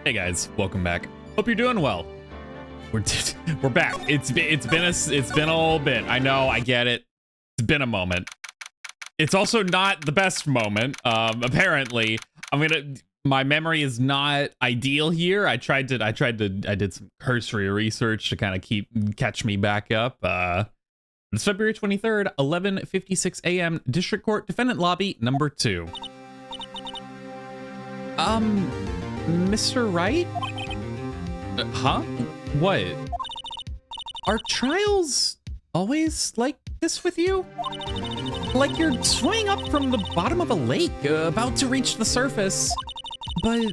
Hey guys, welcome back. Hope you're doing well. We're back. It's been a little bit. I know, I get it. It's been a moment. It's also not the best moment. Apparently, my memory is not ideal here. I did some cursory research to kind of catch me back up. It's February 23rd, 11:56 a.m. District Court Defendant Lobby number 2. Mr. Wright? Huh? What? Are trials always like this with you? Like you're swimming up from the bottom of a lake, about to reach the surface, but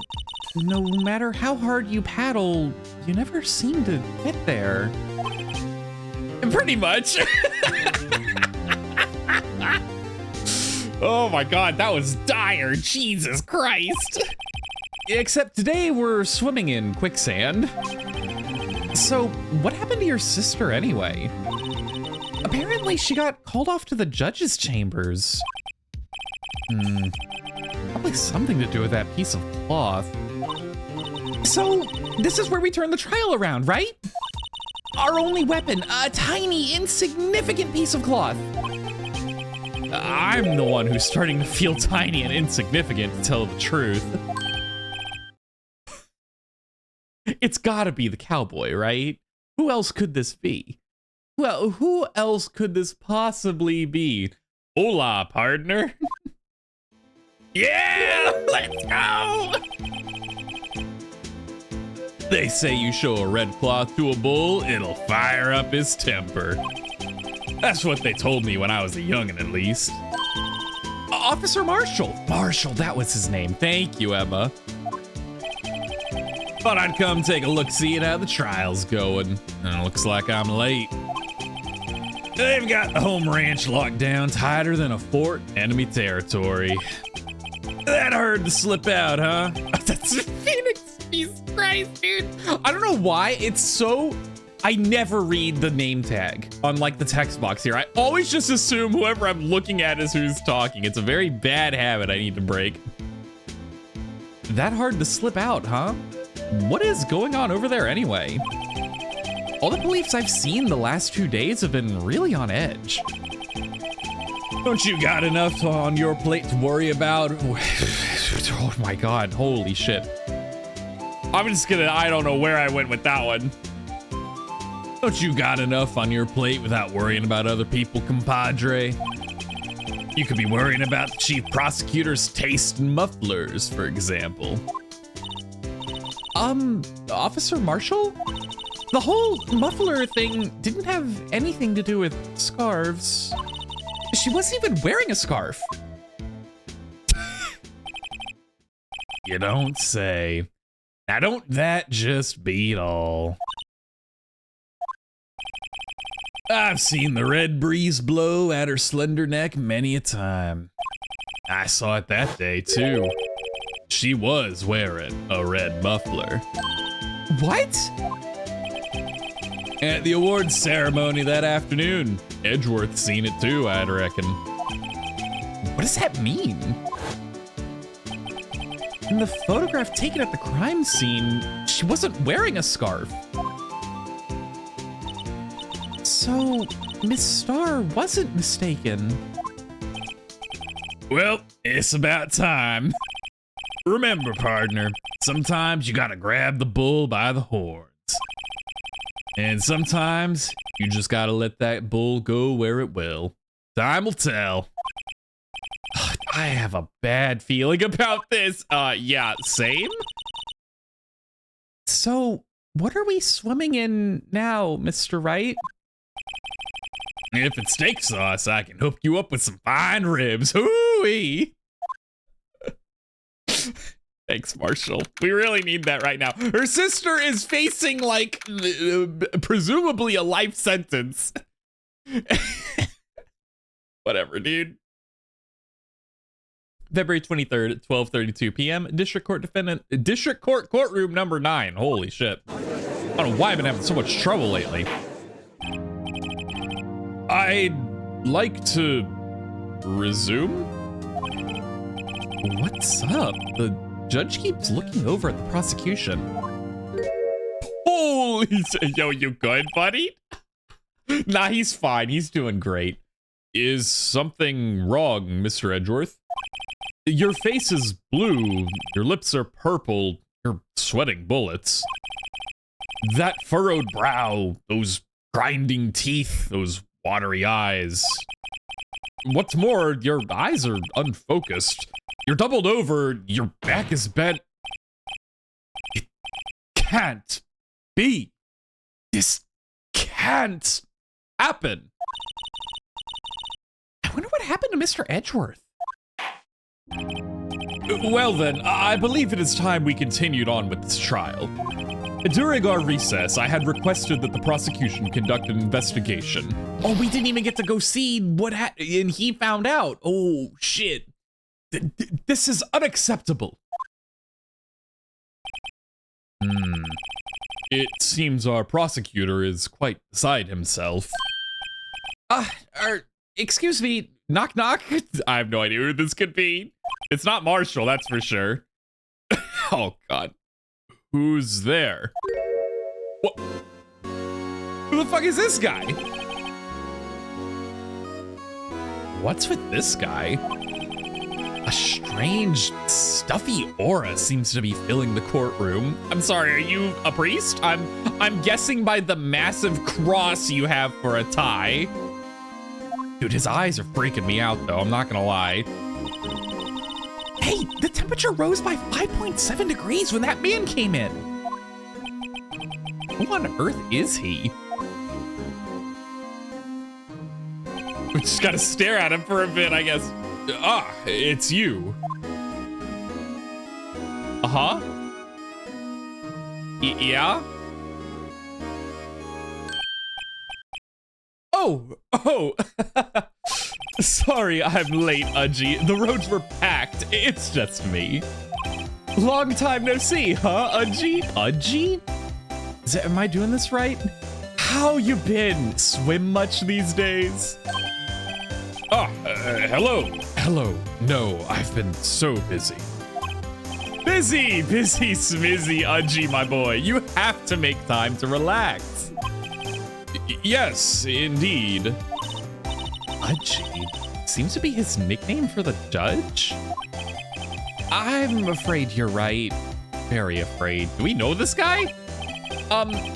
no matter how hard you paddle, you never seem to get there. Pretty much. Oh my god, that was dire. Jesus Christ. Except today we're swimming in quicksand. So, what happened to your sister anyway? Apparently she got called off to the judge's chambers. Probably something to do with that piece of cloth. So, this is where we turn the trial around, right? Our only weapon, a tiny, insignificant piece of cloth. I'm the one who's starting to feel tiny and insignificant, to tell the truth. It's gotta be the cowboy, right? Who else could this be? Well, who else could this possibly be? Hola, partner. Yeah, let's go! They say you show a red cloth to a bull, it'll fire up his temper. That's what they told me when I was a youngin', at least. Officer Marshall. Marshall, that was his name. Thank you, Emma. Thought I'd come take a look-see at how the trial's going. And it looks like I'm late. They've got the home ranch locked down tighter than a fort, enemy territory. That hard to slip out, huh? That's Phoenix. Jesus Christ, dude. I don't know why it's so... I never read the name tag on like the text box here. I always just assume whoever I'm looking at is who's talking. It's a very bad habit I need to break. That hard to slip out, huh? What is going on over there anyway? All the beliefs I've seen the last 2 days have been really on edge. Don't you got enough on your plate to worry about? Oh my god, holy shit. I'm just gonna, I don't know where I went with that one. Don't you got enough on your plate without worrying about other people, compadre? You could be worrying about the chief prosecutor's taste in mufflers, for example. Officer Marshall? The whole muffler thing didn't have anything to do with scarves. She wasn't even wearing a scarf. You don't say. Now don't that just beat all? I've seen the red breeze blow at her slender neck many a time. I saw it that day too. She was wearing a red muffler. What? At the awards ceremony that afternoon. Edgeworth seen it too, I'd reckon. What does that mean? In the photograph taken at the crime scene, she wasn't wearing a scarf. So, Miss Starr wasn't mistaken. Well, it's about time. Remember, partner, sometimes you gotta grab the bull by the horns. And sometimes you just gotta let that bull go where it will. Time will tell. I have a bad feeling about this. Yeah, same? So, what are we swimming in now, Mr. Wright? If it's steak sauce, I can hook you up with some fine ribs. Hooey! Thanks, Marshall. We really need that right now. Her sister is facing, like, presumably a life sentence. Whatever, dude. February 23rd at 12:32 p.m. District Court courtroom number 9. Holy shit. I don't know why I've been having so much trouble lately. I'd like to resume? What's up? The judge keeps looking over at the prosecution. Holy shit. Yo, you good, buddy? Nah, he's fine. He's doing great. Is something wrong, Mr. Edgeworth? Your face is blue, your lips are purple, you're sweating bullets. That furrowed brow, those grinding teeth, those watery eyes. What's more, your eyes are unfocused. You're doubled over, your back is bent. It can't be. This can't happen. I wonder what happened to Mr. Edgeworth. Well then, I believe it is time we continued on with this trial. During our recess, I had requested that the prosecution conduct an investigation. Oh, we didn't even get to go see what and he found out. Oh, shit. This is unacceptable. It seems our prosecutor is quite beside himself. Excuse me, knock knock? I have no idea who this could be. It's not Marshall, that's for sure. Oh, God. Who's there? What? Who the fuck is this guy? What's with this guy? A strange, stuffy aura seems to be filling the courtroom. I'm sorry, are you a priest? I'm guessing by the massive cross you have for a tie. Dude, his eyes are freaking me out, though. I'm not gonna lie. Hey, the temperature rose by 5.7 degrees when that man came in. Who on earth is he? We just gotta stare at him for a bit, I guess. Ah, it's you. Uh-huh. Yeah? Oh. Sorry, I'm late, Udgy. The roads were packed. It's just me. Long time no see, huh, Udgy? Udgy? Am I doing this right? How you been? Swim much these days? Hello. Hello. No, I've been so busy. Busy, smizzy, Udgy, my boy. You have to make time to relax. Yes, indeed. Udgy seems to be his nickname for the judge? I'm afraid you're right. Very afraid. Do we know this guy?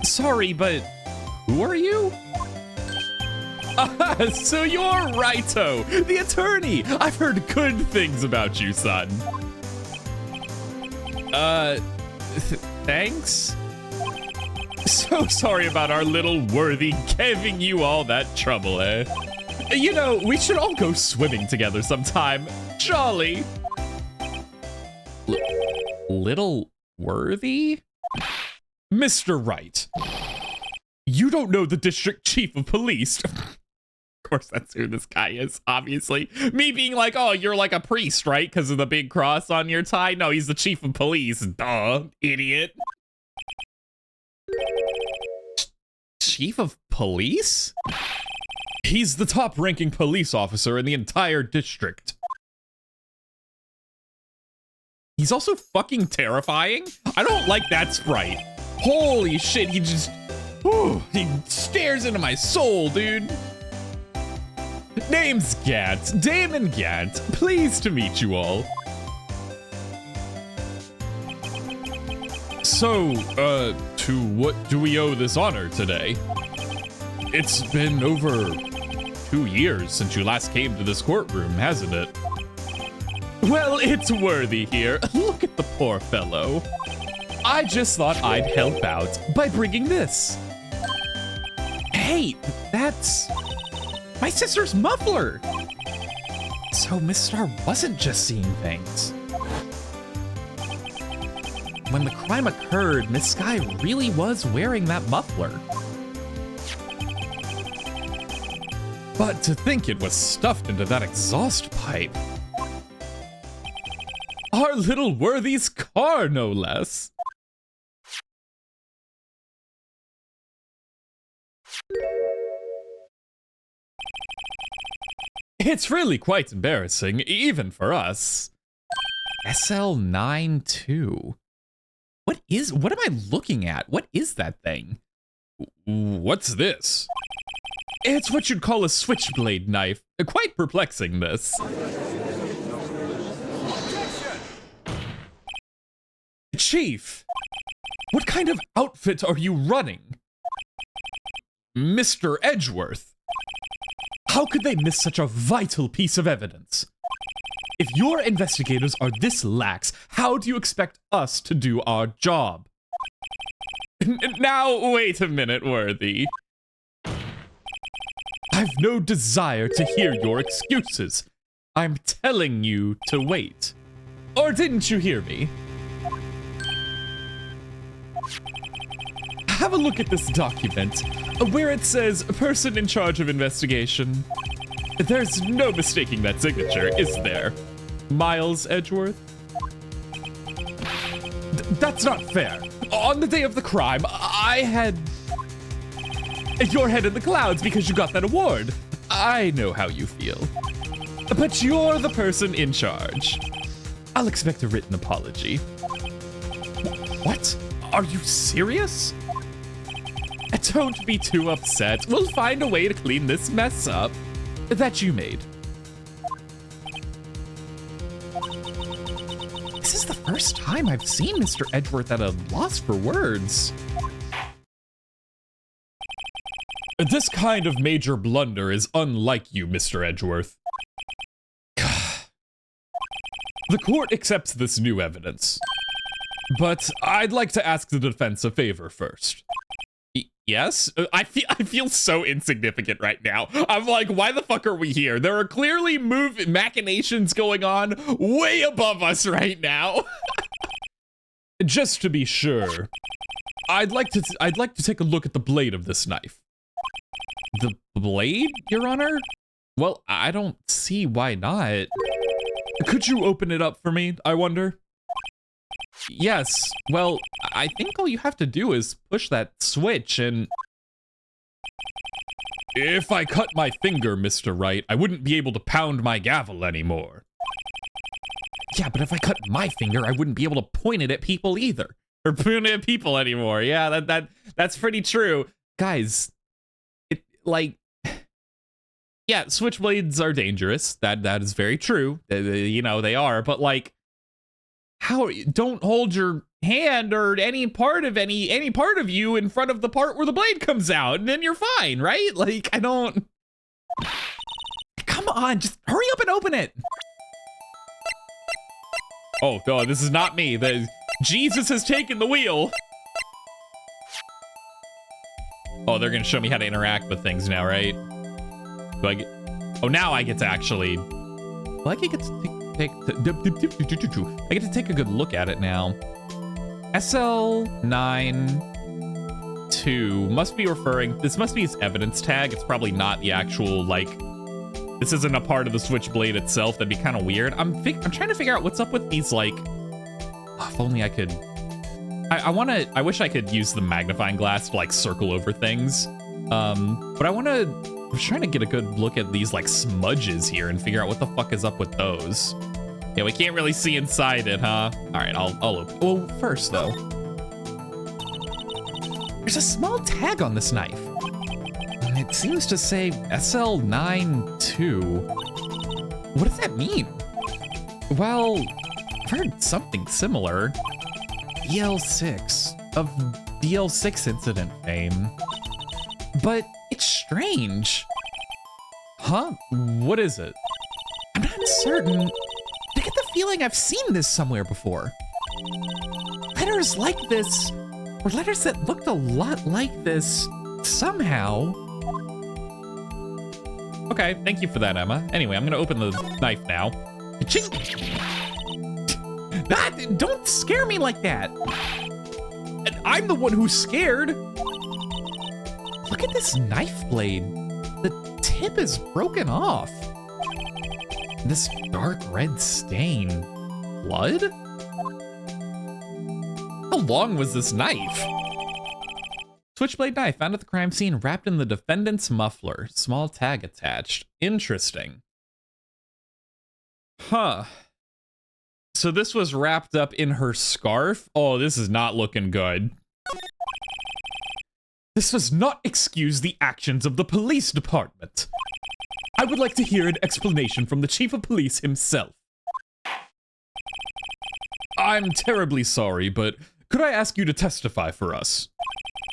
Sorry, but who are you? So you're Raito, the attorney. I've heard good things about you, son. Thanks? So sorry about our little worthy giving you all that trouble, eh? You know, we should all go swimming together sometime. Jolly. Little worthy? Mr. Wright, you don't know the district chief of police. Of course, that's who this guy is, obviously. Me being like, oh, you're like a priest, right? Because of the big cross on your tie? No, he's the chief of police. Duh, idiot. Chief of police? He's the top-ranking police officer in the entire district. He's also fucking terrifying? I don't like that sprite. Holy shit, he just... Whew, he stares into my soul, dude. Name's Gant, Damon Gant. Pleased to meet you all. So, to what do we owe this honor today? It's been over 2 years since you last came to this courtroom, hasn't it? Well, it's worthy here. Look at the poor fellow. I just thought I'd help out by bringing this. Hey, that's my sister's muffler. So Miss Star wasn't just seeing things. When the crime occurred, Miss Sky really was wearing that muffler. But to think it was stuffed into that exhaust pipe. Our little worthy's car, no less. It's really quite embarrassing, even for us. SL92. What am I looking at? What is that thing? What's this? It's what you'd call a switchblade knife. Quite perplexing, this. Chief, what kind of outfit are you running? Mr. Edgeworth, how could they miss such a vital piece of evidence? If your investigators are this lax, how do you expect us to do our job? Now, wait a minute, Worthy. I've no desire to hear your excuses. I'm telling you to wait. Or didn't you hear me? Have a look at this document, where it says person in charge of investigation. There's no mistaking that signature, is there? Miles Edgeworth? That's not fair. On the day of the crime, I had your head in the clouds because you got that award. I know how you feel. But you're the person in charge. I'll expect a written apology. What? Are you serious? Don't be too upset. We'll find a way to clean this mess up that you made. This is the first time I've seen Mr. Edgeworth at a loss for words. This kind of major blunder is unlike you, Mr. Edgeworth. The court accepts this new evidence, but I'd like to ask the defense a favor first. Yes? I feel so insignificant right now. I'm like, why the fuck are we here? There are clearly machinations going on way above us right now. Just to be sure, I'd like to take a look at the blade of this knife. The blade, Your Honor? Well, I don't see why not. Could you open it up for me, I wonder? Yes, well, I think all you have to do is push that switch and... If I cut my finger, Mr. Wright, I wouldn't be able to pound my gavel anymore. Yeah, but if I cut my finger, I wouldn't be able to point it at people either. Or point it at people anymore. Yeah, that's pretty true. Guys, yeah, switchblades are dangerous. That is very true. You know, they are, but like, don't hold your hand or any part of you in front of the part where the blade comes out, and then you're fine, right? Like, I don't... Come on, just hurry up and open it. Oh, no, this is not me. Jesus has taken the wheel. Oh, they're gonna show me how to interact with things now, right? Do I get... Oh, now I get to actually... Well, I get to I get to take a good look at it now. SL92 must be referring... This must be its evidence tag. It's probably not the actual, like... This isn't a part of the switchblade itself. That'd be kind of weird. I'm trying to figure out what's up with these, like... Oh, if only I could... I wish I could use the magnifying glass to, like, circle over things. But I was trying to get a good look at these, like, smudges here and figure out what the fuck is up with those. Yeah, we can't really see inside it, huh? All right, I'll open. Well, first, though. There's a small tag on this knife. And it seems to say SL92. What does that mean? Well, I've heard something similar. DL6 of DL6 incident fame. But it's strange. Huh? What is it? I'm not certain. I get the feeling I've seen this somewhere before. Letters like this, or letters that looked a lot like this, somehow. Okay, thank you for that, Emma. Anyway, I'm gonna open the knife now. Ah, don't scare me like that. I'm the one who's scared. Look at this knife blade. The tip is broken off. This dark red stain. Blood? How long was this knife? Switchblade knife found at the crime scene wrapped in the defendant's muffler. Small tag attached. Interesting. Huh. So this was wrapped up in her scarf? Oh, this is not looking good. This does not excuse the actions of the police department. I would like to hear an explanation from the chief of police himself. I'm terribly sorry, but could I ask you to testify for us?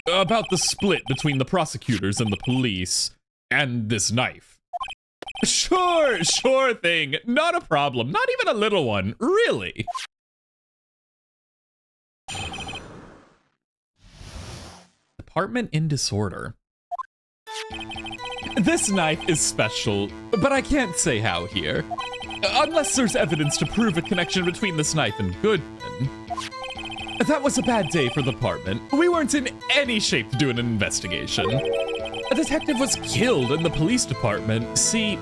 About the split between the prosecutors and the police, and this knife. Sure thing. Not a problem. Not even a little one. Really. Department in disorder. This knife is special, but I can't say how here. Unless there's evidence to prove a connection between this knife and Goodman. That was a bad day for the department. We weren't in any shape to do an investigation. A detective was killed in the police department. See,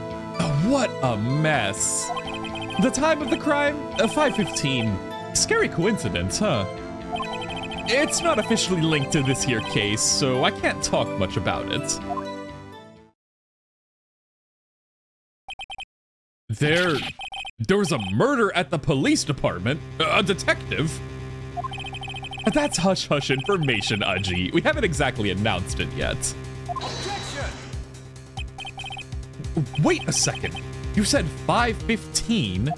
what a mess. The time of the crime? 5:15. Scary coincidence, huh? It's not officially linked to this here case, so I can't talk much about it. There was a murder at the police department. A detective? That's hush-hush information, Aji. We haven't exactly announced it yet. Objection! Wait a second. You said 5:15?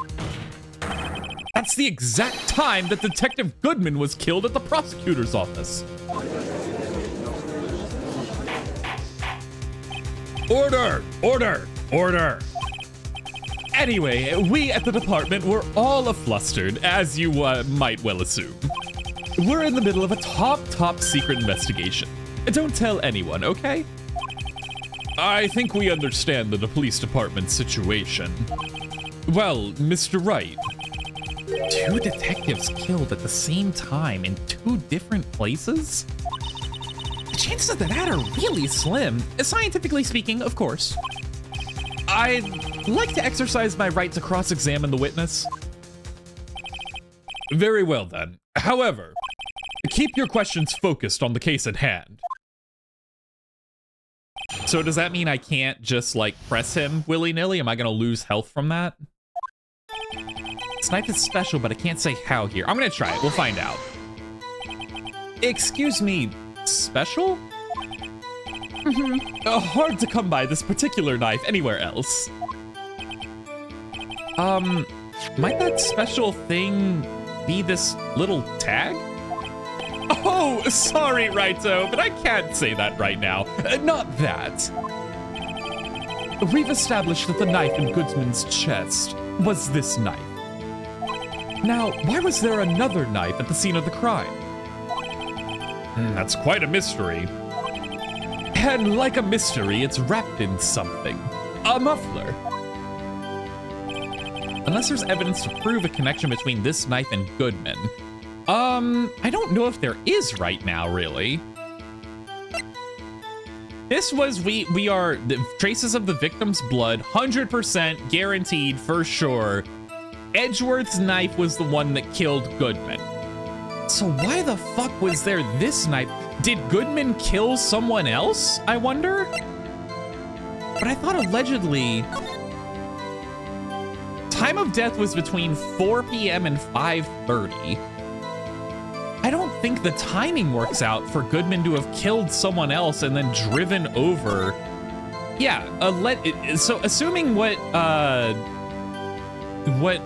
That's the exact time that Detective Goodman was killed at the prosecutor's office. Order! Order! Order! Anyway, we at the department were all aflustered, as you might well assume. We're in the middle of a top secret investigation. Don't tell anyone, okay? I think we understand the police department's situation. Well, Mr. Wright. 2 detectives killed at the same time in 2 different places? The chances of that are really slim, scientifically speaking, of course. I'd like to exercise my right to cross-examine the witness. Very well then. However, keep your questions focused on the case at hand. So does that mean I can't just, like, press him willy-nilly? Am I gonna lose health from that? This knife is special, but I can't say how here. I'm gonna try it. We'll find out. Excuse me, special? Hard to come by this particular knife anywhere else. Might that special thing be this little tag? Oh, sorry, Raito, but I can't say that right now. Not that. We've established that the knife in Goodman's chest was this knife. Now, why was there another knife at the scene of the crime? That's quite a mystery. And like a mystery, it's wrapped in something. A muffler. Unless there's evidence to prove a connection between this knife and Goodman. I don't know if there is right now, really. This was, we are, the traces of the victim's blood, 100% guaranteed for sure. Edgeworth's knife was the one that killed Goodman. So why the fuck was there this knife? Did Goodman kill someone else, I wonder? But I thought allegedly, time of death was between 4 p.m. and 5:30. I don't think the timing works out for Goodman to have killed someone else and then driven over. Yeah, so assuming what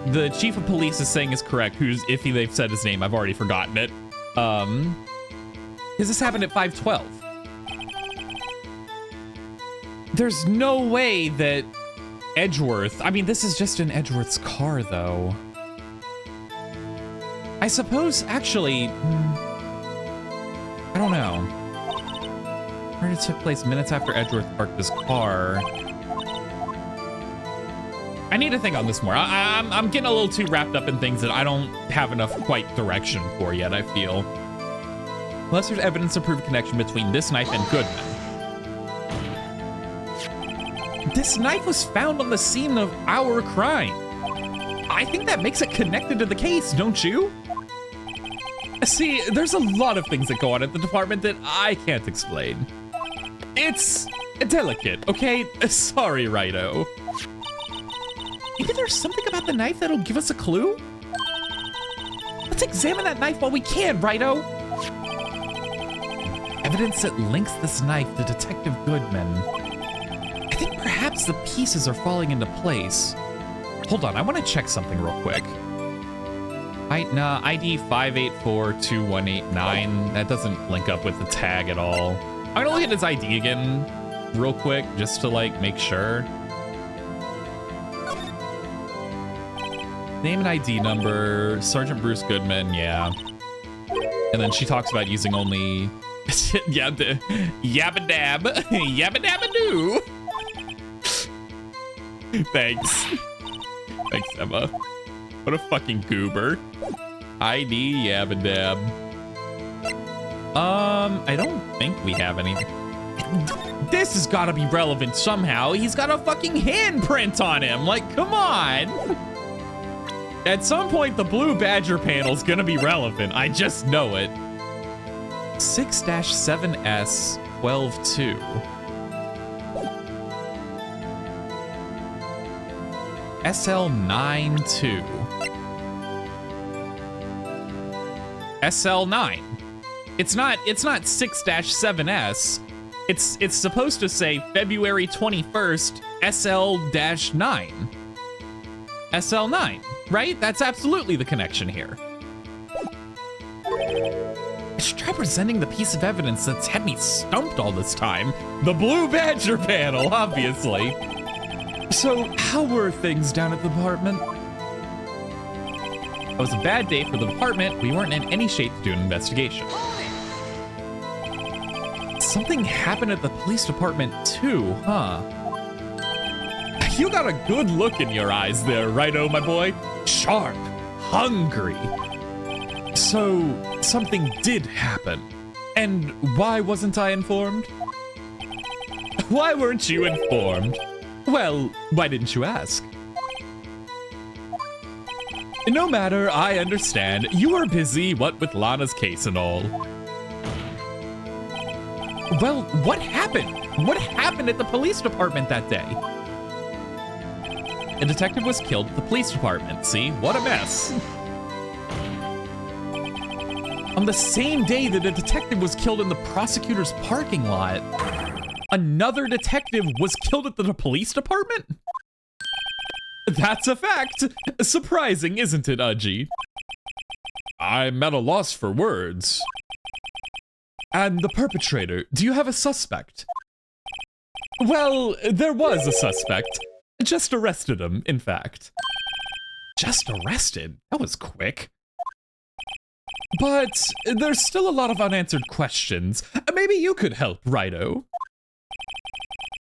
the chief of police is saying is correct, if they've said his name, I've already forgotten it. Because this happened at 5:12. There's no way that Edgeworth, I mean, this is just in Edgeworth's car, though. I suppose, actually, I don't know. Murder took place minutes after Edgeworth parked his car. I need to think on this more. I'm getting a little too wrapped up in things that I don't have enough quite direction for yet, I feel. Unless there's evidence to prove a connection between this knife and Goodman. This knife was found on the scene of our crime. I think that makes it connected to the case, don't you? See, there's a lot of things that go on at the department that I can't explain. It's delicate, okay? Sorry, Raito. Maybe there's something about the knife that'll give us a clue? Let's examine that knife while we can, righto? Evidence that links this knife to Detective Goodman. I think perhaps the pieces are falling into place. Hold on, I want to check something real quick. ID 5842189. That doesn't link up with the tag at all. I'm gonna look at his ID again real quick just to like make sure. Name and ID number, Sergeant Bruce Goodman, yeah. And then she talks about using only yabba dab, yabba dabba doo. Thanks. Thanks, Emma. What a fucking goober. ID yabba dab. I don't think we have any. This has got to be relevant somehow. He's got a fucking handprint on him. Like, come on. At some point, the blue badger panel's gonna be relevant. I just know it. 6-7S 12-2. SL92. SL9. It's not 6-7S. It's supposed to say February 21st SL-9. SL9, right? That's absolutely the connection here. I should try presenting the piece of evidence that's had me stumped all this time. The blue badger panel, obviously. So, how were things down at the department? It was a bad day for the department. We weren't in any shape to do an investigation. Something happened at the police department too, huh? You got a good look in your eyes there, righto, my boy. Sharp, hungry. So, something did happen. And why wasn't I informed? Why weren't you informed? Well, why didn't you ask? No matter, I understand. You were busy, what with Lana's case and all. Well, what happened? What happened at the police department that day? A detective was killed at the police department. See, what a mess. On the same day that a detective was killed in the prosecutor's parking lot, another detective was killed at the police department? That's a fact. Surprising, isn't it, Udgy? I'm at a loss for words. And the perpetrator, do you have a suspect? Well, there was a suspect. Just arrested him, in fact. Just arrested? That was quick. But there's still a lot of unanswered questions. Maybe you could help, righto.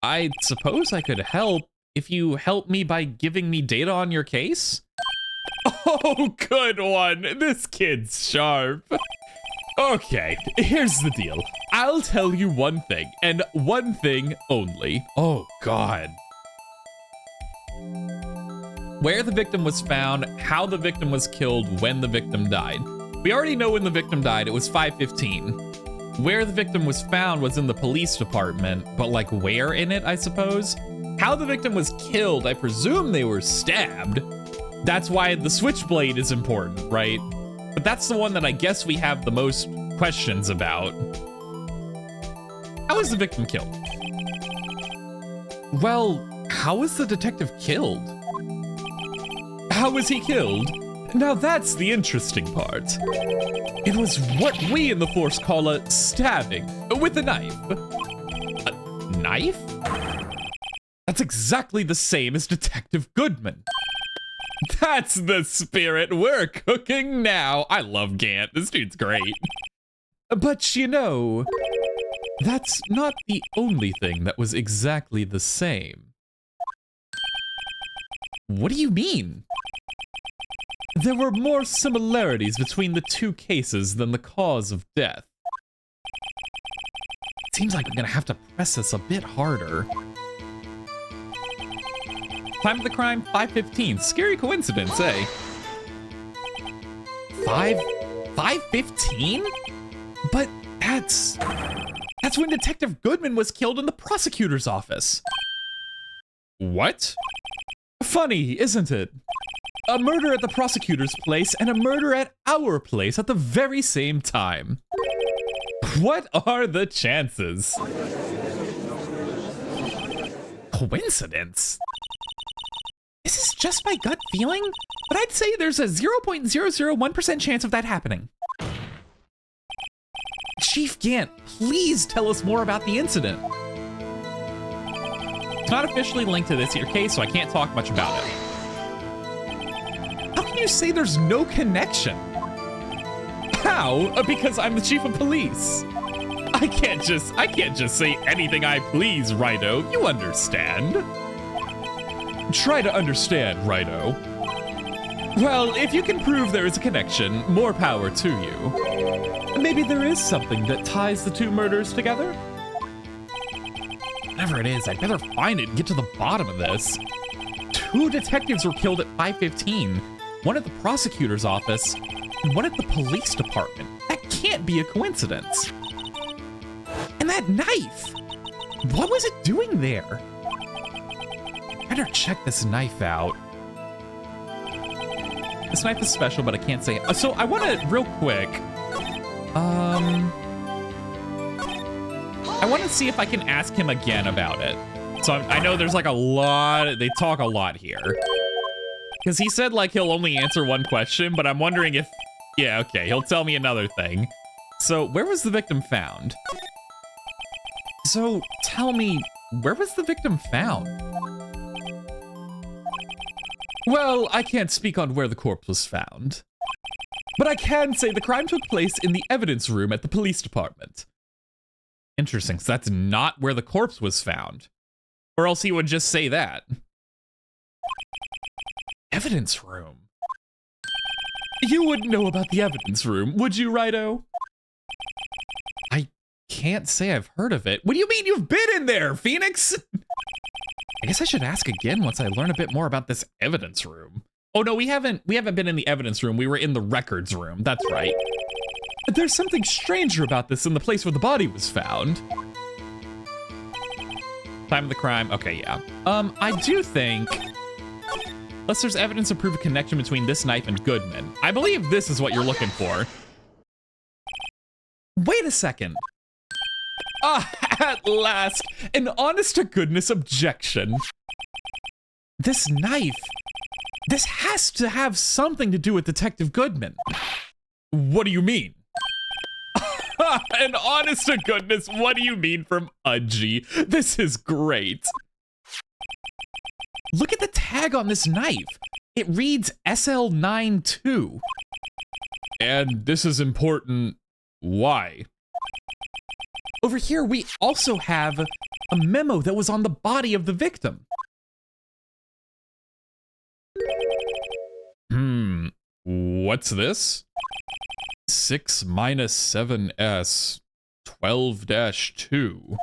I suppose I could help if you help me by giving me data on your case? Oh, good one. This kid's sharp. Okay, here's the deal. I'll tell you one thing, and one thing only. Oh, God. Where the victim was found, how the victim was killed, when the victim died. We already know when the victim died, it was 5:15. Where the victim was found was in the police department, but like where in it, I suppose? How the victim was killed, I presume they were stabbed. That's why the switchblade is important, right? But that's the one that I guess we have the most questions about. How was the victim killed? Well, how was the detective killed? How was he killed? Now that's the interesting part. It was what we in the Force call a stabbing, with a knife. A knife? That's exactly the same as Detective Goodman. That's the spirit. We're cooking now. I love Gant. This dude's great. But you know, that's not the only thing that was exactly the same. What do you mean? There were more similarities between the two cases than the cause of death. It seems like we're gonna have to press this a bit harder. Time of the crime, 5:15. Scary coincidence, eh? 5:15? But that's when Detective Goodman was killed in the prosecutor's office. What? Funny, isn't it? A murder at the prosecutor's place and a murder at our place at the very same time. What are the chances? Coincidence? This is just my gut feeling, but I'd say there's a 0.001% chance of that happening. Chief Gant, please tell us more about the incident. It's not officially linked to this here case, so I can't talk much about it. How can you say there's no connection? How? Because I'm the chief of police. I can't just say anything I please, Rido. You understand? Try to understand, Rido. Well, if you can prove there is a connection, more power to you. Maybe there is something that ties the two murders together? Whatever it is, I'd better find it and get to the bottom of this. 2 detectives were killed at 5:15. One at the prosecutor's office, and one at the police department. That can't be a coincidence. And that knife! What was it doing there? Better check this knife out. This knife is special, but I can't say it. So I want to, real quick, I want to see if I can ask him again about it. So I know there's like a lot, they talk a lot here. Because he said like he'll only answer one question, but I'm wondering if, yeah, okay, he'll tell me another thing. So where was the victim found? So tell me, where was the victim found? Well, I can't speak on where the corpse was found, but I can say the crime took place in the evidence room at the police department. Interesting, so that's not where the corpse was found, or else he would just say that. Evidence room? You wouldn't know about the evidence room, would you, Rido? I can't say I've heard of it. What do you mean you've been in there, Phoenix? I guess I should ask again once I learn a bit more about this evidence room. Oh no, we haven't been in the evidence room. We were in the records room. That's right. But there's something stranger about this in the place where the body was found. Time of the crime. Okay, yeah. I do think, unless there's evidence to prove a connection between this knife and Goodman. I believe this is what you're looking for. Wait a second. Ah, at last, an honest-to-goodness objection. This knife, this has to have something to do with Detective Goodman. What do you mean? An honest-to-goodness, what do you mean from Udgy? This is great. Look at the tag on this knife. It reads SL92. And this is important. Why? Over here, we also have a memo that was on the body of the victim. What's this? 6 minus 7S 12-2.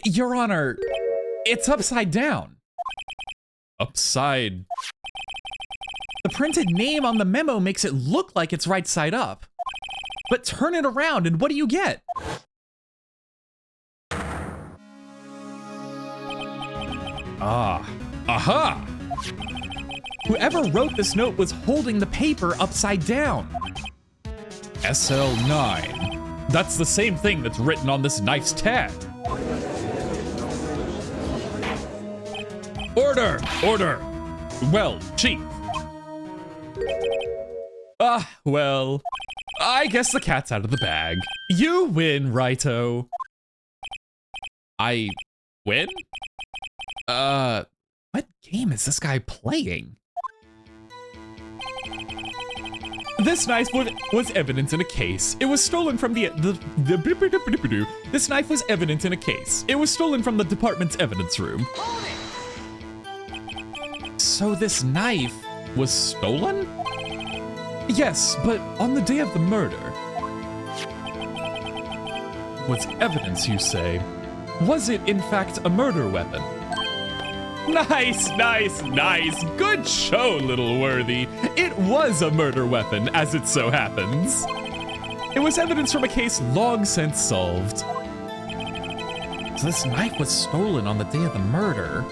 Your Honor, it's upside down. Upside. The printed name on the memo makes it look like it's right side up. But turn it around and what do you get? Ah, aha! Whoever wrote this note was holding the paper upside down. SL9. That's the same thing that's written on this knife's tag. Order! Order! Well, Chief. Well, I guess the cat's out of the bag. You win, Righto. I win? What game is this guy playing? This knife was evidence in a case. It was stolen from This knife was evidence in a case. It was stolen from the department's evidence room. So this knife was stolen? Yes, but on the day of the murder. Was evidence, you say? Was it, in fact, a murder weapon? Nice, nice, nice. Good show, little worthy. It was a murder weapon, as it so happens. It was evidence from a case long since solved. So this knife was stolen on the day of the murder.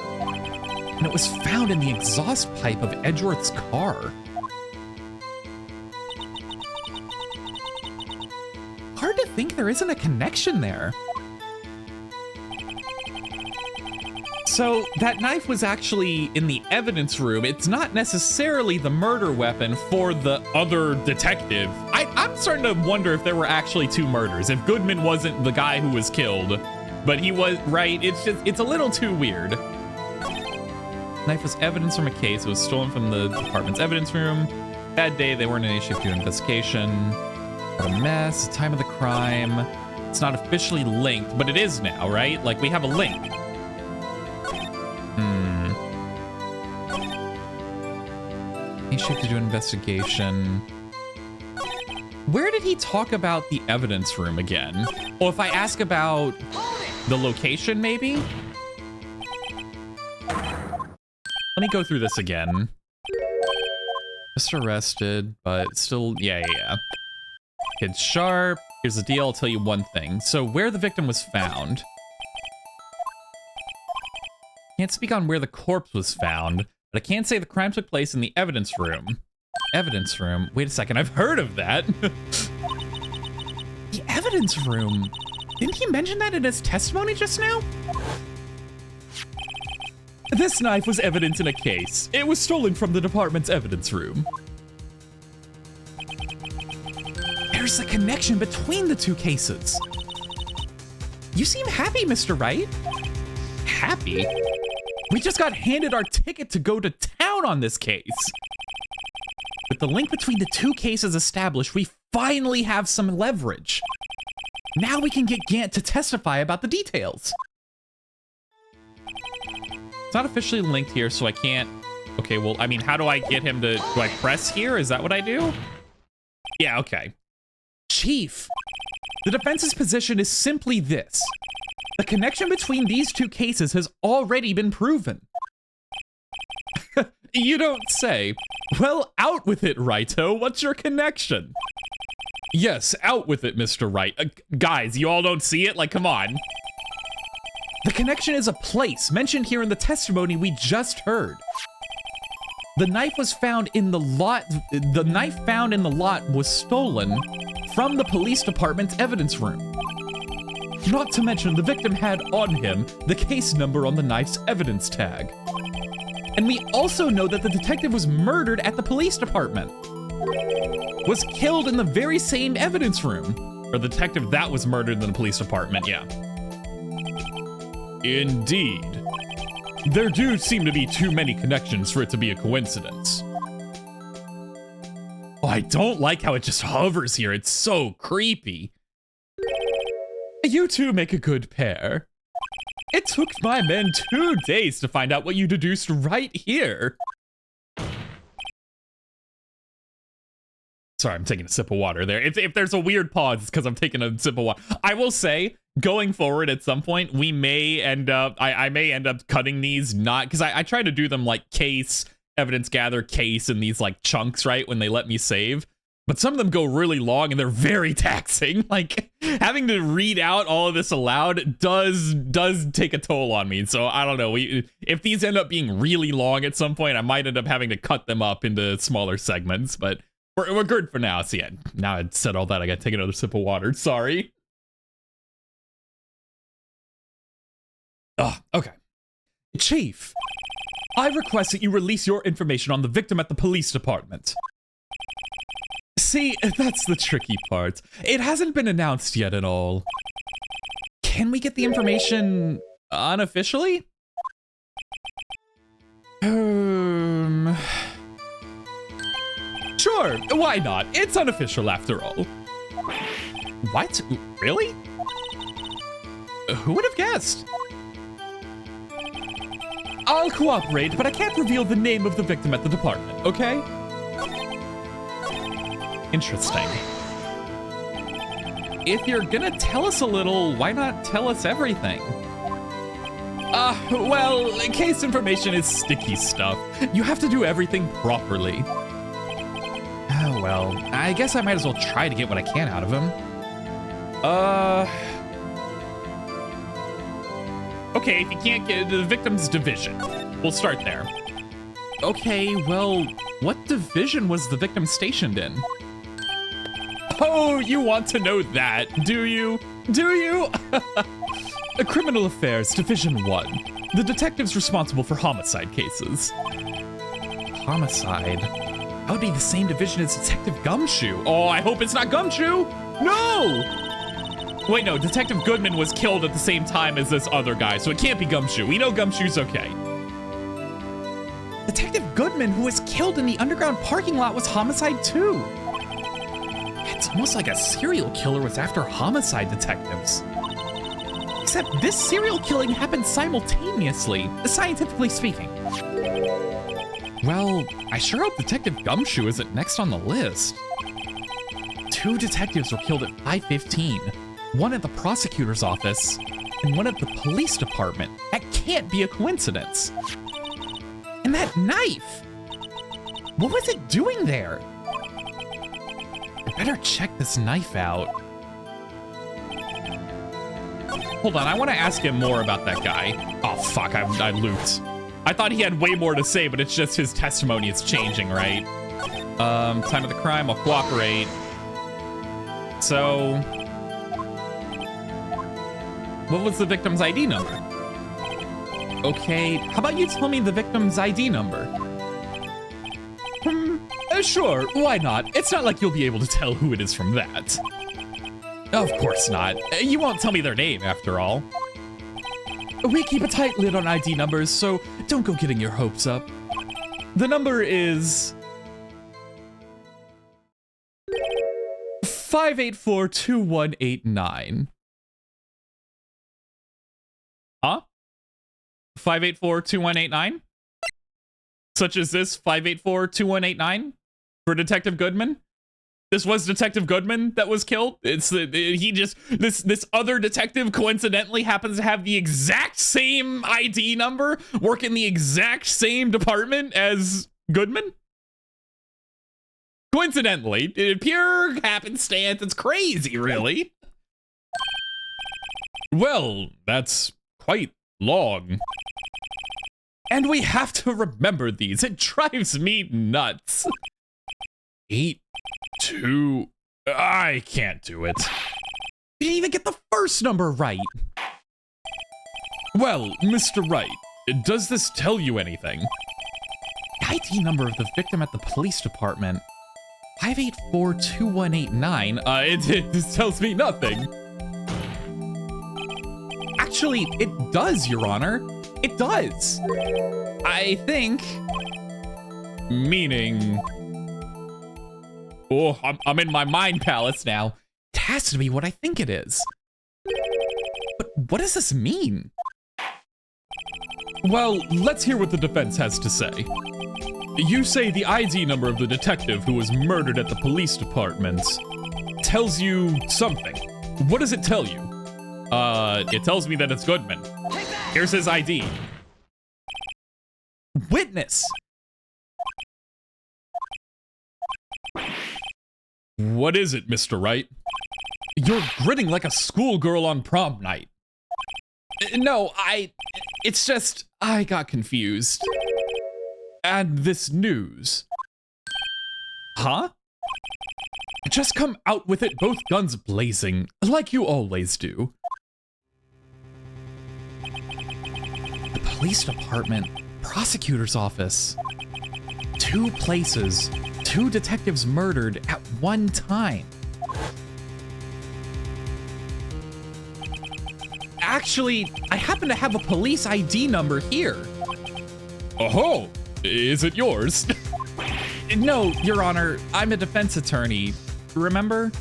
And it was found in the exhaust pipe of Edgeworth's car. Hard to think there isn't a connection there. So that knife was actually in the evidence room. It's not necessarily the murder weapon for the other detective. I'm starting to wonder if there were actually two murders. If Goodman wasn't the guy who was killed, but he was, right? It's a little too weird. Knife was evidence from a case. It was stolen from the department's evidence room. Bad day, they weren't in any shape to do an investigation. What a mess, time of the crime. It's not officially linked, but it is now, right? Like, we have a link. Any shape to do an investigation. Where did he talk about the evidence room again? Or if I ask about the location, maybe? Let me go through this again. Just arrested, but still, yeah. Kid Sharp. Here's the deal, I'll tell you one thing. So where the victim was found. Can't speak on where the corpse was found, but I can say the crime took place in the evidence room. Evidence room? Wait a second, I've heard of that. The evidence room? Didn't he mention that in his testimony just now? This knife was evidence in a case. It was stolen from the department's evidence room. There's a connection between the two cases. You seem happy, Mr. Wright. Happy? We just got handed our ticket to go to town on this case. With the link between the two cases established, we finally have some leverage. Now we can get Gant to testify about the details. It's not officially linked here, so I can't... Okay, well, I mean, how do I get him to... Do I press here? Is that what I do? Yeah, okay. Chief, the defense's position is simply this. The connection between these two cases has already been proven. You don't say. Well, out with it, Righto. What's your connection? Yes, out with it, Mr. Wright. Guys, you all don't see it? Like, come on. The connection is a place mentioned here in the testimony we just heard. The knife was found in the lot. The knife found in the lot was stolen from the police department's evidence room. Not to mention the victim had on him the case number on the knife's evidence tag. And we also know that the detective was murdered at the police department. Was killed in the very same evidence room. Or the detective that was murdered in the police department, yeah. Indeed. There do seem to be too many connections for it to be a coincidence. Oh, I don't like how it just hovers here. It's so creepy. You two make a good pair. It took my men 2 days to find out what you deduced right here. Sorry, I'm taking a sip of water there. If there's a weird pause, it's because I'm taking a sip of water. I will say, going forward at some point, we may end up, I may end up cutting these, not, because I try to do them like case, evidence gather, case, in these like chunks, right, when they let me save. But some of them go really long and they're very taxing. Like, having to read out all of this aloud does take a toll on me. So I don't know, if these end up being really long at some point, I might end up having to cut them up into smaller segments, but we're good for now. So yeah, now I said all that, I gotta take another sip of water. Sorry. Okay. Chief, I request that you release your information on the victim at the police department. See, that's the tricky part. It hasn't been announced yet at all. Can we get the information unofficially? Sure, why not? It's unofficial after all. What? Really? Who would have guessed? I'll cooperate, but I can't reveal the name of the victim at the department, okay? Interesting. If you're gonna tell us a little, why not tell us everything? Well, case information is sticky stuff. You have to do everything properly. Oh, well, I guess I might as well try to get what I can out of him. Okay, if you can't get the victim's division. We'll start there. Okay, well, what division was the victim stationed in? Oh, you want to know that, do you? Do you? Criminal Affairs, Division 1. The detectives responsible for homicide cases. Homicide? That would be the same division as Detective Gumshoe. Oh, I hope it's not Gumshoe! No! Wait, no, Detective Goodman was killed at the same time as this other guy, so it can't be Gumshoe. We know Gumshoe's okay. Detective Goodman, who was killed in the underground parking lot, was homicide too. It's almost like a serial killer was after homicide detectives. Except this serial killing happened simultaneously, scientifically speaking. Well, I sure hope Detective Gumshoe isn't next on the list. 2 detectives were killed at 5:15. One at the prosecutor's office, and one at the police department. That can't be a coincidence. And that knife! What was it doing there? I better check this knife out. Hold on, I want to ask him more about that guy. Oh, fuck, I looped. I thought he had way more to say, but it's just his testimony is changing, right? Time of the crime, I'll cooperate. So, what was the victim's ID number? Okay, how about you tell me the victim's ID number? Sure, why not? It's not like you'll be able to tell who it is from that. Of course not. You won't tell me their name, after all. We keep a tight lid on ID numbers, so don't go getting your hopes up. The number is 584-2189. Huh? 584-2189? Such as this 584-2189 for Detective Goodman? This was Detective Goodman that was killed? It's he just this other detective coincidentally happens to have the exact same ID number, work in the exact same department as Goodman? Coincidentally, pure happenstance. It's crazy, really. Well, that's quite long. And we have to remember these. It drives me nuts. 8, 2... I can't do it. You didn't even get the first number right. Well, Mr. Wright, does this tell you anything? The ID number of the victim at the police department. 584-2189. It tells me nothing. Actually, it does, Your Honor. It does. I think. Meaning. Oh, I'm in my mind palace now. It has to be what I think it is. But what does this mean? Well, let's hear what the defense has to say. You say the ID number of the detective who was murdered at the police department tells you something. What does it tell you? It tells me that it's Goodman. Here's his ID. Witness! What is it, Mr. Wright? You're grinning like a schoolgirl on prom night. No, it's just, I got confused. And this news. Huh? Just come out with it, both guns blazing, like you always do. The police department, prosecutor's office. 2 places, 2 detectives murdered at one time. Actually, I happen to have a police ID number here. Oh, is it yours? No, Your Honor, I'm a defense attorney. Remember?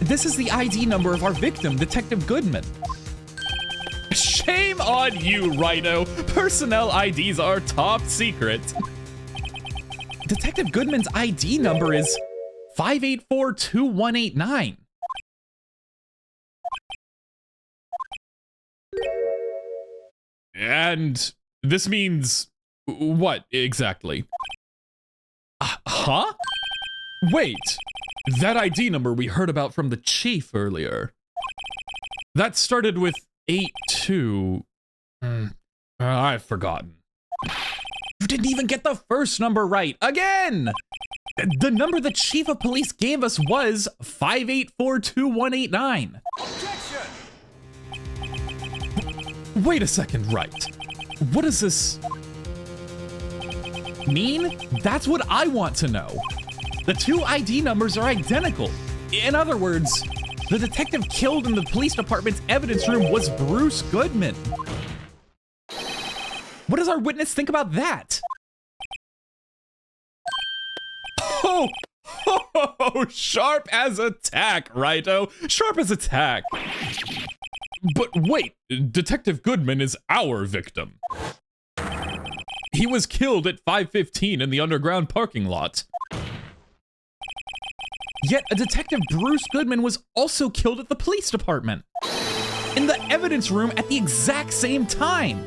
This is the ID number of our victim, Detective Goodman. Shame on you, Rhino. Personnel IDs are top secret. Detective Goodman's ID number is 584-2189. And this means what exactly? Huh? Wait, that ID number we heard about from the chief earlier. That started with 82. I've forgotten. You didn't even get the first number right. Again! The number the chief of police gave us was 5842189. Wait a second, right? What does this mean? That's what I want to know. The two ID numbers are identical. In other words, the detective killed in the police department's evidence room was Bruce Goodman. What does our witness think about that? Oh, sharp as a tack, righto. Sharp as a tack. But wait, Detective Goodman is our victim. He was killed at 5:15 in the underground parking lot. Yet a Detective Bruce Goodman was also killed at the police department, in the evidence room at the exact same time.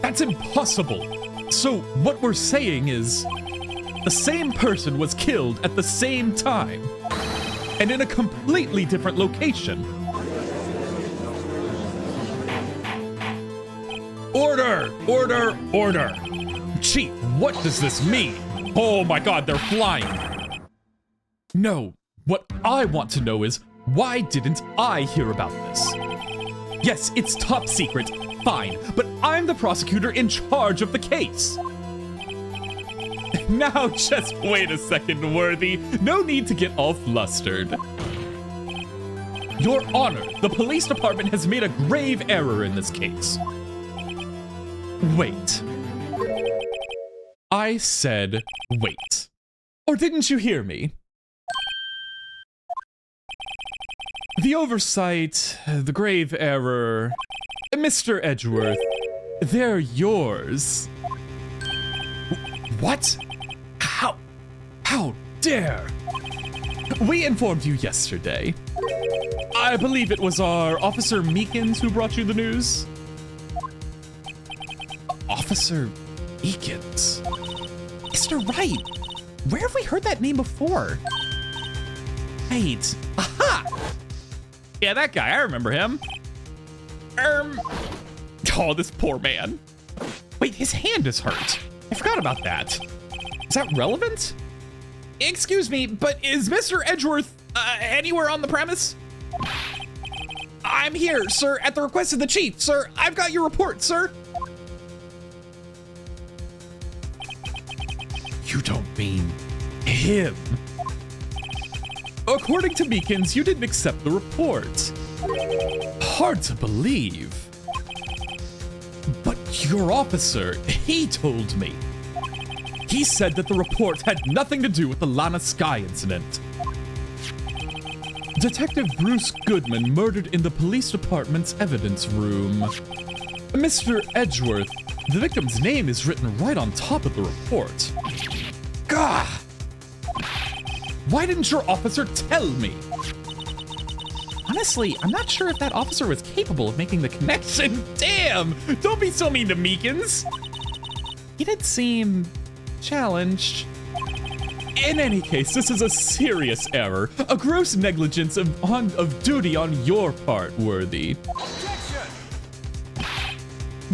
That's impossible. So what we're saying is, the same person was killed at the same time, and in a completely different location. Order! Order! Order! Chief, what does this mean? Oh my god, they're flying! No, what I want to know is, why didn't I hear about this? Yes, it's top secret, fine, but I'm the prosecutor in charge of the case. Now just wait a second, Worthy. No need to get all flustered. Your Honor, the police department has made a grave error in this case. Wait. I said wait. Or didn't you hear me? The oversight, the grave error, Mr. Edgeworth, they're yours. What? How dare? We informed you yesterday. I believe it was our Officer Meekins who brought you the news. Officer Meekins? Mr. Wright, where have we heard that name before? Wait, aha! Yeah, that guy, I remember him. Oh, this poor man. Wait, his hand is hurt. I forgot about that. Is that relevant? Excuse me, but is Mr. Edgeworth anywhere on the premise? I'm here, sir, at the request of the chief. Sir, I've got your report, sir. You don't mean him. According to Meekins, you didn't accept the report. Hard to believe. But your officer, he told me. He said that the report had nothing to do with the Lana Sky incident. Detective Bruce Goodman murdered in the police department's evidence room. Mr. Edgeworth, the victim's name is written right on top of the report. Gah! Why didn't your officer tell me? Honestly, I'm not sure if that officer was capable of making the connection. Damn! Don't be so mean to Meekins! He did seem challenged. In any case, this is a serious error, a gross negligence of duty on your part, Worthy.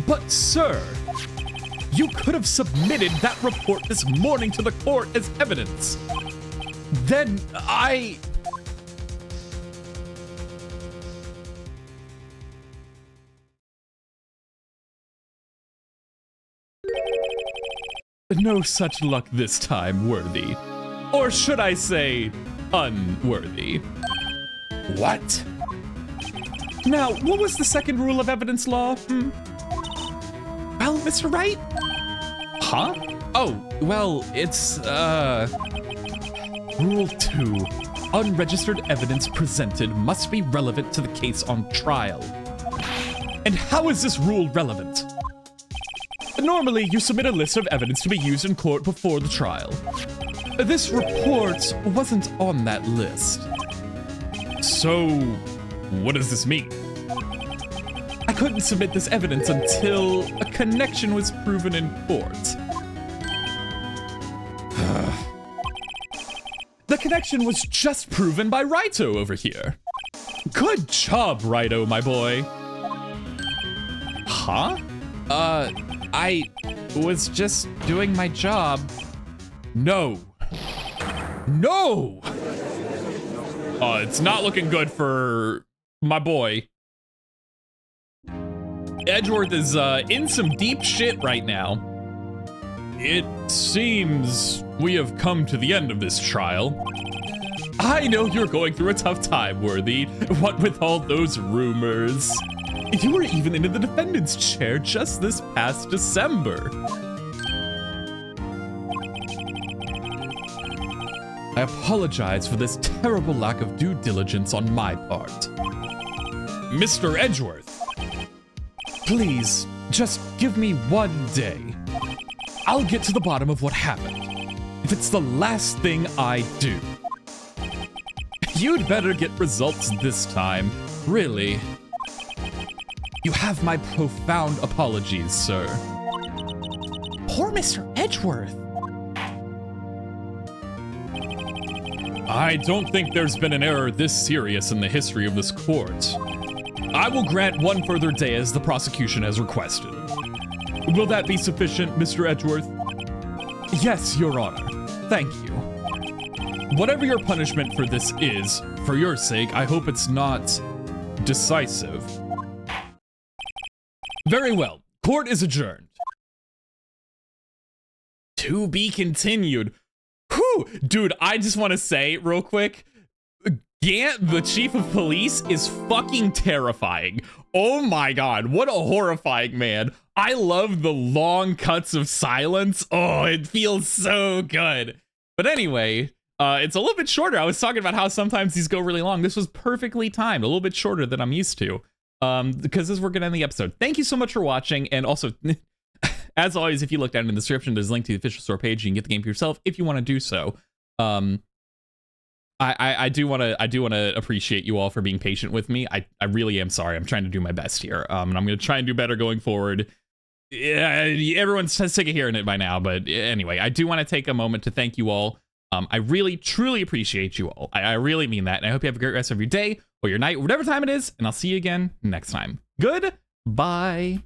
But sir, you could have submitted that report this morning to the court as evidence. Then No such luck this time, Worthy. Or should I say, unworthy. What? Now, what was the second rule of evidence law? Well, Mr. Wright? Huh? Oh, well, it's, Rule 2. Unregistered evidence presented must be relevant to the case on trial. And how is this rule relevant? Normally, you submit a list of evidence to be used in court before the trial. This report wasn't on that list. So, what does this mean? I couldn't submit this evidence until a connection was proven in court. The connection was just proven by Raito over here. Good job, Raito, my boy. Huh? I was just doing my job. No. No! It's not looking good for my boy. Edgeworth is in some deep shit right now. It seems we have come to the end of this trial. I know you're going through a tough time, Worthy. What with all those rumors. You were even in the defendant's chair just this past December. I apologize for this terrible lack of due diligence on my part. Mr. Edgeworth, please, just give me one day. I'll get to the bottom of what happened, if it's the last thing I do. You'd better get results this time, really. You have my profound apologies, sir. Poor Mr. Edgeworth. I don't think there's been an error this serious in the history of this court. I will grant one further day as the prosecution has requested. Will that be sufficient, Mr. Edgeworth? Yes, Your Honor. Thank you. Whatever your punishment for this is, for your sake, I hope it's not decisive. Very well. Court is adjourned. To be continued. Whew! Dude, I just want to say real quick, Gant, the chief of police, is fucking terrifying. Oh my god, what a horrifying man. I love the long cuts of silence. Oh, it feels so good. But anyway, it's a little bit shorter. I was talking about how sometimes these go really long. This was perfectly timed, a little bit shorter than I'm used to. Because this is we're gonna end the episode. Thank you so much for watching, and also, as always, if you look down in the description, there's a link to the official store page. You can get the game for yourself if you want to do so. I do want to appreciate you all for being patient with me. I really am sorry. I'm trying to do my best here. And I'm gonna try and do better going forward. Yeah, everyone's sick of hearing it by now, but anyway, I do want to take a moment to thank you all. I really, truly appreciate you all. I really mean that, and I hope you have a great rest of your day or your night, whatever time it is, and I'll see you again next time. Goodbye.